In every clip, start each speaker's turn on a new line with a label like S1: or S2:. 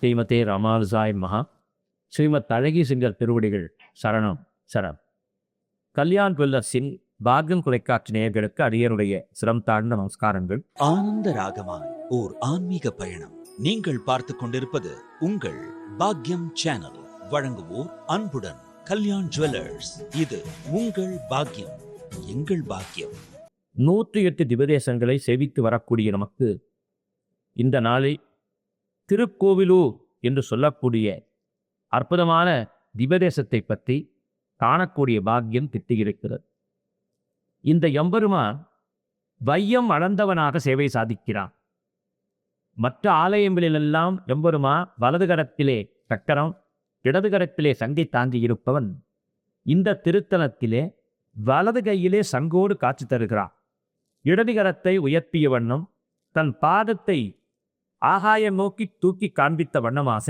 S1: ஸ்ரீமதே ராமானுஜாய் மகா. ஸ்ரீமத் அழகி சிங்கர் திருவடிகள் சரணம் சரணம். கல்யாண் ஜுவல்லர்ஸின் பாக்யம் தொலைக்காட்சி நேயர்களுக்கு அடியனுடைய சிரம் தாழ்ந்த நமஸ்காரங்கள்.
S2: ஆனந்த ராகமாய் ஓர் ஆன்மீக பயணம். நீங்கள் பார்த்து கொண்டிருப்பது உங்கள் பாக்யம் சேனல். வழங்குவோர் அன்புடன் கல்யாண் ஜுவல்லர்ஸ். இது உங்கள் பாக்யம், எங்கள் பாக்கியம்.
S1: 108 திவதேசங்களை சேவித்து வரக்கூடிய நமக்கு இந்த நாளில் திருக்கோவிலூர் என்று சொல்லக்கூடிய அற்புதமான திவதேசத்தை பற்றி காணக்கூடிய பாக்கியம் கிட்டியிருக்கிறது. இந்த எம்பெருமான் வையம் அளந்தவனாக சேவை சாதிக்கிறான். மற்ற ஆலயங்களிலெல்லாம் எம்பெருமான் வலது கரத்திலே சக்கரம், இடது கரத்திலே சங்கை தாங்கி இருப்பவன் இந்த திருத்தலத்திலே வலது கையிலே சங்கோடு காட்சி தருகிறான். இடது கரத்தை உயர்த்திய வண்ணம் தன் பாதத்தை ஆகாயம் நோக்கி தூக்கி காண்பித்த வண்ணமாக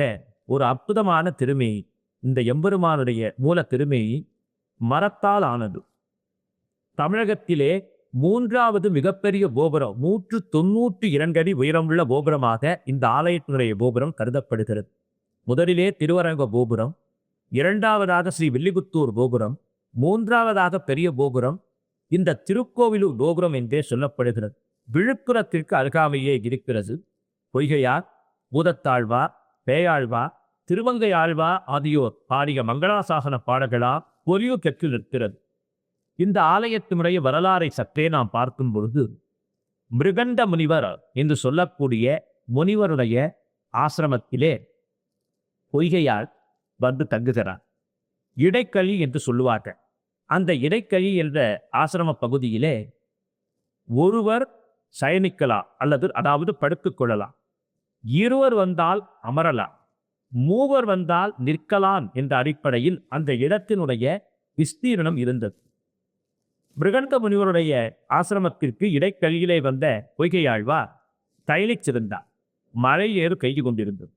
S1: ஒரு அற்புதமான திருமேனி. இந்த எம்பெருமானுடைய மூல திருமேனி மரத்தால் ஆனது. தமிழகத்திலே 3வது மிகப்பெரிய கோபுரம், 192 அடி உயரமுள்ள கோபுரமாக இந்த ஆலயத்தினுடைய கோபுரம் கருதப்படுகிறது. முதலிலே திருவரங்க கோபுரம், 2வதாக ஸ்ரீ வில்லிபுத்தூர் கோபுரம், 3வதாக பெரிய கோபுரம் இந்த திருக்கோவிலூர் கோபுரம் என்றே சொல்லப்படுகிறது. விழுப்புரத்திற்கு அருகாமையே இருக்கிறது. பொய்கையார், பூதத்தாழ்வார், பேயாழ்வார், திருவங்கை ஆழ்வார் ஆகியோர் பாடிய மங்களாசாசன பாடல்களால் பொலிவு பெற்று நிற்கிறது. இந்த ஆலயத்தினுடைய வரலாறை சற்றே நாம் பார்க்கும் பொழுது, மிருகண்ட முனிவர் என்று சொல்லக்கூடிய முனிவருடைய ஆசிரமத்திலே பொய்கையால் வந்து தங்குகிறார். இடைக்கழி என்று சொல்லுவார்கள். அந்த இடைக்கழி என்ற ஆசிரம பகுதியிலே ஒருவர் சயனிக்கலாம், அதாவது படுத்துக் கொள்ளலாம். 2 வந்தால் அமரலாம், 3 வந்தால் நிற்கலாம் என்ற அடிப்படையில் அந்த இடத்தினுடைய விஸ்தீரணம் இருந்தது. மிருகண்ட முனிவருடைய ஆசிரமத்திற்கு இடைக்கழியிலே வந்த பொய்கையாழ்வார் தயலிச்சிருந்தார். மழை ஏறு கைது கொண்டிருந்தது.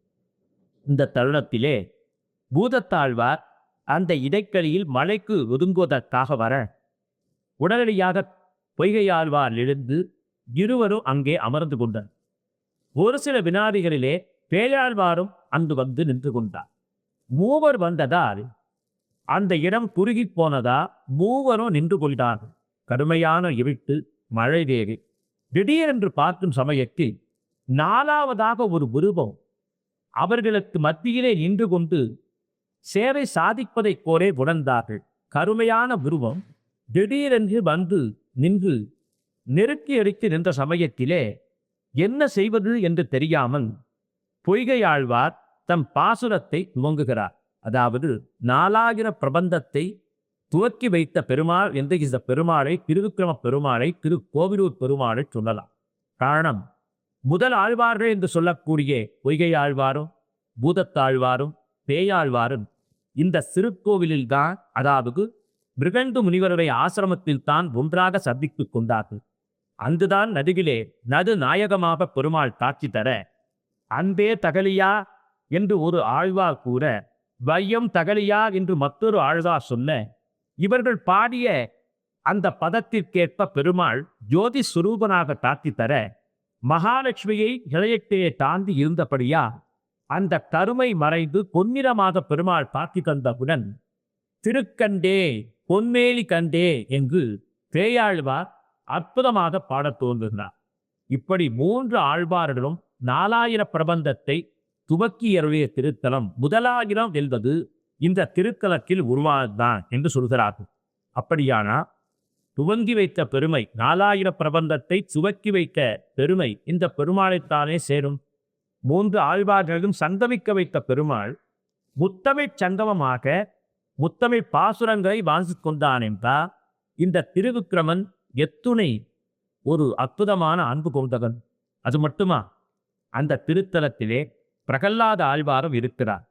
S1: இந்த தருணத்திலே பூதத்தாழ்வார் அந்த இடைக்கழியில் மழைக்கு ஒதுங்குவதற்காக வர உடனடியாக பொய்கையாழ்வார் எழுந்து இருவரும் அங்கே அமர்ந்து கொண்டார். ஒரு சில வினாடிகளிலே பேயாழ்வாரும் அங்கு வந்து நின்று கொண்டார். 3 வந்ததால் அந்த இடம் குறுகி போனதா 3 நின்று கொண்டார்கள். கடுமையான இருட்டு, மழை வேறு. திடீரென்று பார்க்கும் சமயத்தில் 4வதாக ஒரு உருவம் அவர்களுக்கு மத்தியிலே நின்று கொண்டு சேவை சாதிப்பதை போலே உணர்ந்தார்கள். கருமையான உருவம் திடீரென்று வந்து நின்று நெருக்கி அடித்து நின்ற சமயத்திலே என்ன செய்வது என்று தெரியாமல் பொய்கையாழ்வார் தம் பாசுரத்தை துவங்குகிறார். அதாவது 4000 பிரபந்தத்தை துவக்கி வைத்த பெருமாள் என்று இந்த பெருமாளை திருவிக்கிரம பெருமாளை திருக்கோவிலூர் பெருமாளை சொல்லலாம். காரணம், முதல் ஆழ்வார்கள் என்று சொல்லக்கூடிய பொய்கையாழ்வாரும் பூதத்தாழ்வாரும் பேயாழ்வாரும் இந்த திருக்கோவிலில்தான், அதாவது மிருகண்டு முனிவருடைய ஆசிரமத்தில் தான் ஒன்றாக சந்தித்துக் கொண்டார்கள். அங்குதான் நடுகிலே நடு நாயகமாக பெருமாள் காட்சி தர, அன்பே தகலியா என்று ஒரு ஆழ்வார் கூற, வையம் தகலியா என்று மற்றொரு ஆழ்வார் சொல்ல, இவர்கள் பாடிய அந்த பதத்திற்கேற்ப பெருமாள் ஜோதி சுரூபனாக காட்சி தர, மகாலட்சுமியை இளையத்தையே தாண்டி இருந்தபடியா அந்த கருமை மறைந்து பொன்னிறமாக பெருமாள் காட்சி தந்தவுடன் திருக்கண்டே பொன்மேலி கண்டே என்று பேயாழ்வார் அற்புதமாக பாடத் தோன்றுகிறார். இப்படி 3 ஆழ்வார்களும் 4000 பிரபந்தத்தை துவக்கி அருளிய திருத்தலம் 1000 என்பது இந்த திருத்தலத்தில் உருவானதுதான் என்று சொல்கிறார்கள். அப்படியானா துவங்கி வைத்த பெருமை, 4000 பிரபந்தத்தை துவக்கி வைத்த பெருமை இந்த பெருமாளைத்தானே சேரும். 3 ஆழ்வார்களும் சங்கமிக்க வைத்த பெருமாள் முத்தமிழ் சங்கமமாக முத்தமிழ் பாசுரங்களை வாசித்துக் கொண்டான் என்றால் இந்த திருவிக்கிரமன் எத்துணை ஒரு அற்புதமான அன்பு கொண்டவன். அது மட்டுமா, அந்த திருத்தலத்திலே பிரகல்லாத ஆழ்வாரும் இருக்கிறார்.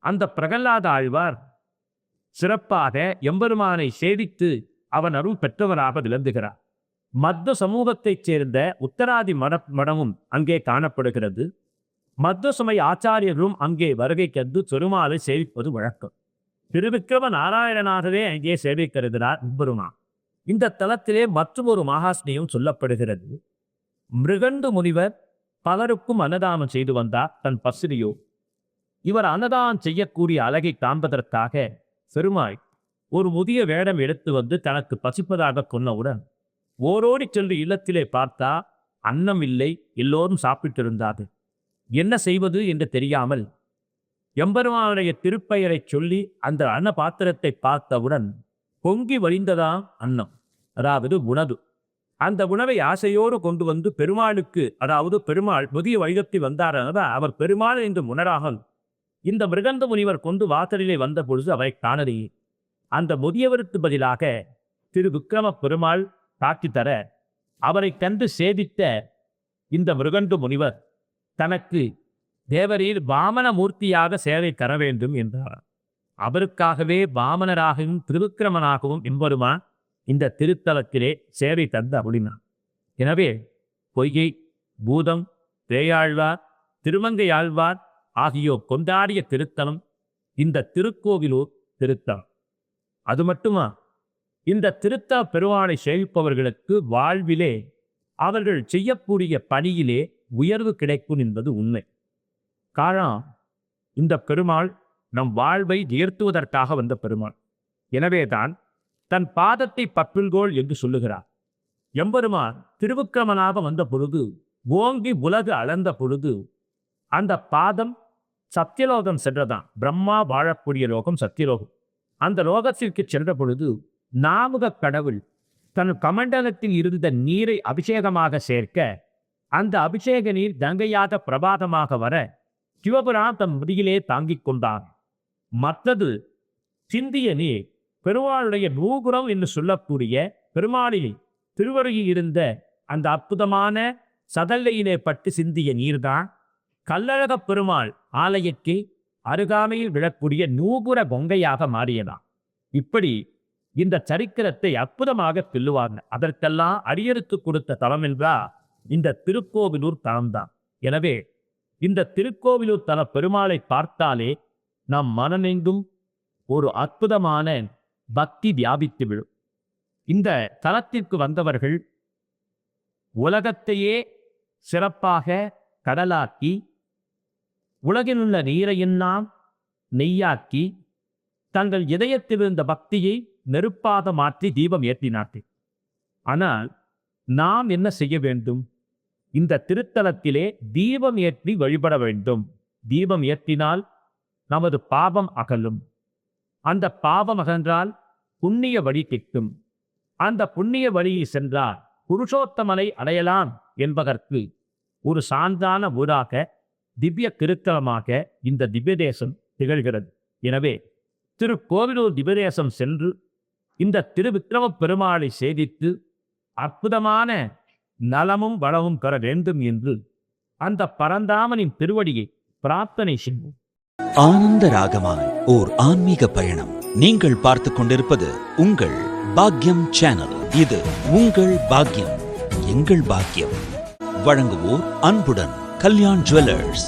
S1: அந்த பிரகல்லாத ஆழ்வார் சிறப்பாக எம்பெருமானை சேவித்து அவன் அருள் பெற்றவராக விளங்குகிறார். மத்த சமூகத்தைச் சேர்ந்த உத்தராதி மடமும் அங்கே காணப்படுகிறது. மத்த சமய ஆச்சாரியர்களும் அங்கே வருகை கண்டு பெருமாளை சேவிப்பது வழக்கம். திருவிக்கிரம நாராயணனாகவே அங்கே சேவிக்கிறார் எம்பெருமான். இந்த தலத்திலே மற்றொரு மகாஸ்மியம் சொல்லப்படுகிறது. மிருகண்டு முனிவர் பலருக்கும் அன்னதானம் செய்து வந்தார் தன் பசிரியோர். இவர் அன்னதானம் செய்யக்கூடிய அழகை காண்பதற்காக பெருமாள் ஒரு முதிய வேடம் எடுத்து வந்து தனக்கு பசிப்பதாக சொன்னவுடன் ஓரோடி சென்று இல்லத்திலே பார்த்தா அன்னம் இல்லை, எல்லோரும் சாப்பிட்டிருந்தார்கள். என்ன செய்வது என்று தெரியாமல் எம்பெருமானுடைய திருப்பெயரை சொல்லி அந்த அன்ன பாத்திரத்தை பார்த்தவுடன் பொங்கி வழிந்ததாம் அன்னம், அதாவது உணவு. அந்த உணவை ஆசையோடு கொண்டு வந்து பெருமாளுக்கு, அதாவது பெருமாள் முதிய வடிவத்தில் வந்தார். அவர் பெருமாள் என்று உணராமல் இந்த மிருகந்த முனிவர் கொண்டு வாசலிலே வந்த பொழுது அவரை காணலையே. அந்த முதியவருக்கு பதிலாக திரு விக்ரம பெருமாள் காட்சி தர அவரை கண்டு சேவித்த இந்த மிருகண்டு முனிவர் தனக்கு தேவரீர் வாமன மூர்த்தியாக சேவை தர வேண்டும் என்றார். அவருக்காகவே வாமனராகவும் திருவிக்கிரமனாகவும் எம்பெருமான் இந்த திருத்தலத்திலே சேவை தந்து அருளினார். எனவே பொய்கை, பூதம், பேயாழ்வார், திருமங்கையாழ்வார் ஆகியோர் கொண்டாடிய திருத்தலம் இந்த திருக்கோவிலூர் திருத்தலம். அது மட்டுமா, இந்த திருத்தல பெருமாளை சேவிப்பவர்களுக்கு வாழ்விலே அவர்கள் செய்யக்கூடிய பணியிலே உயர்வு கிடைக்கும் என்பது உண்மை. காரணம், இந்த பெருமாள் நம் வாழ்வை உயர்த்துவதற்காக வந்த பெருமாள். எனவேதான் தன் பாதத்தை பற்றுங்கோள் என்று சொல்லுகிறார். எம்பெருமான் திருவிக்கிரமனாக வந்த பொழுது, ஓங்கி உலகு அளந்த பொழுது அந்த பாதம் சத்தியலோகம் சென்றதான். பிரம்மா வாழக்கூடிய லோகம் சத்தியலோகம். அந்த லோகத்திற்கு சென்ற பொழுது நாமுக கடவுள் தன் கமண்டலத்தில் இருந்த நீரை அபிஷேகமாக சேர்க்க, அந்த அபிஷேக நீர் கங்கையாக பிரபாதமாக வர சிவபுரான் தன் முதியிலே தாங்கிக் கொண்டார். மற்றது சிந்திய நீர் பெருமாளுடைய நூகுரம் என்று சொல்லக்கூடிய பெருமாளில் திருவருகில் இருந்த அந்த அற்புதமான சதல்லையிலே பட்டு சிந்திய நீர்தான் கள்ளழக பெருமாள் ஆலயಕ್ಕೆ அருகாமையில் விழக்கூடிய நூபுர கொங்கையாக மாறியதாம். இப்படி இந்த சரித்திரத்தை அற்புதமாக சொல்லுவாங்க. அதற்கெல்லாம் அடியெடுத்து கொடுத்த தலம் என்றால் இந்த திருக்கோவிலூர் தலம்தான். எனவே இந்த திருக்கோவிலூர் தல பெருமாளை பார்த்தாலே நம் மனமெங்கும் ஒரு அற்புதமான பக்தி வியாபித்து விடும். இந்த தலத்திற்கு வந்தவர்கள் உலகத்தையே சிறப்பாக கடலாக்கி, உலகிலுள்ள நீரையெல்லாம் நெய்யாக்கி, தங்கள் இதயத்தில் இருந்த பக்தியை நெருப்பாக மாற்றி தீபம் ஏற்றினார்கள். ஆனால் நாம் என்ன செய்ய வேண்டும்? இந்த திருத்தலத்திலே தீபம் ஏற்றி வழிபட வேண்டும். தீபம் ஏற்றினால் நமது பாவம் அகலும். அந்த பாவம் அகன்றால் புண்ணிய வழி கிட்டும். அந்த புண்ணிய வழியில் சென்றால் புருஷோத்தமனை அடையலாம் என்பதற்கு ஒரு சான்றான ஊராக, திவ்ய திருத்தலமாக இந்த திவ்யதேசம் திகழ்கிறது. எனவே திருக்கோவிலூர் திவ்யதேசம் சென்று இந்த திருவிக்கிரம பெருமாளை சேவித்து அற்புதமான நலமும் வளமும் பெற வேண்டும் என்று அந்த பரந்தாமனின் திருவடியை பிரார்த்தனை செய்வோம்.
S2: ஆனந்த ராகமாய் ஓர் ஆன்மீக பயணம். நீங்கள் பார்த்து கொண்டிருப்பது உங்கள் பாக்யம் சேனல். இது உங்கள் பாக்யம், எங்கள் பாக்கியம். வழங்குவோர் அன்புடன் கல்யாண் ஜுவல்லர்ஸ்.